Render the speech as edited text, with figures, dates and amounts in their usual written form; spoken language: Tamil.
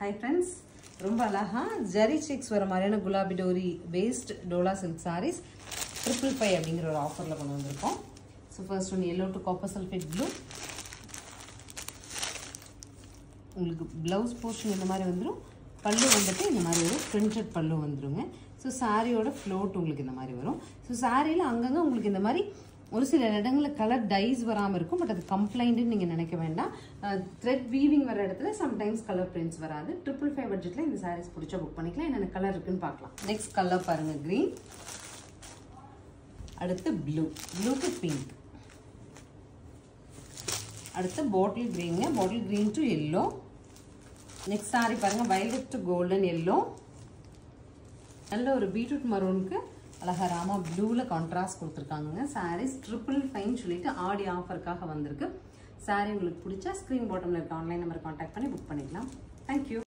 Hi friends, ரொம்ப அழகா ஜரி செக்ஸ் வர மாதிரியான குலாபி டோரி வேஸ்ட் டோலா சில்க் sarees 555 அப்படிங்கிற ஒரு ஆஃபர்ல கொண்டு வந்திருக்கோம். So first one yellow to copper sulphate blue. உங்களுக்கு பிளவுஸ் போர்ஷன் இந்த மாதிரி வந்துடும். பல்லு வந்துட்டு இந்த மாதிரி ஒரு பிரிண்டட் பல்லு வந்துடுங்க. ஸோ சாரியோட ஃப்ளோட் உங்களுக்கு இந்த மாதிரி வரும். ஸோ சாரியில் அங்கங்கே உங்களுக்கு இந்த மாதிரி ஒரு சில இடங்களில் கலர் டைஸ் வராமல் இருக்கும். பட் அது கம்ப்ளைண்ட்டுன்னு நீங்கள் நினைக்க வேண்டாம். த்ரெட் வீவிங் வர இடத்துல சம்டைம்ஸ் கலர் பிரிண்ட்ஸ் வராது. 555 பட்ஜெட்டில் இந்த சாரீஸ் பிடிச்சா புக் பண்ணிக்கலாம். என்னென்ன கலர் இருக்குன்னு பார்க்கலாம். நெக்ஸ்ட் கலர் பாருங்கள், க்ரீன். அடுத்து ப்ளூ, ப்ளூ டு பிங்க். அடுத்து பாட்டில் க்ரீனுங்க, bottle green to yellow. Next sari பாருங்கள், வயலட் டு கோல்டன் எல்லோ. நல்ல ஒரு பீட்ரூட் மரூனுக்கு அழகா ராமா ப்ளூவில் கான்ட்ராஸ்ட் கொடுத்துருக்காங்க. சாரீஸ் 555 சொல்லிட்டு ஆடி ஆஃபருக்காக வந்திருக்கு. சாரீ உங்களுக்கு பிடிச்சா ஸ்க்ரீன் பாட்டமில் இருக்க ஆன்லைன் நம்பர் கான்டாக்ட் பண்ணி புக் பண்ணிக்கலாம். தேங்க்யூ.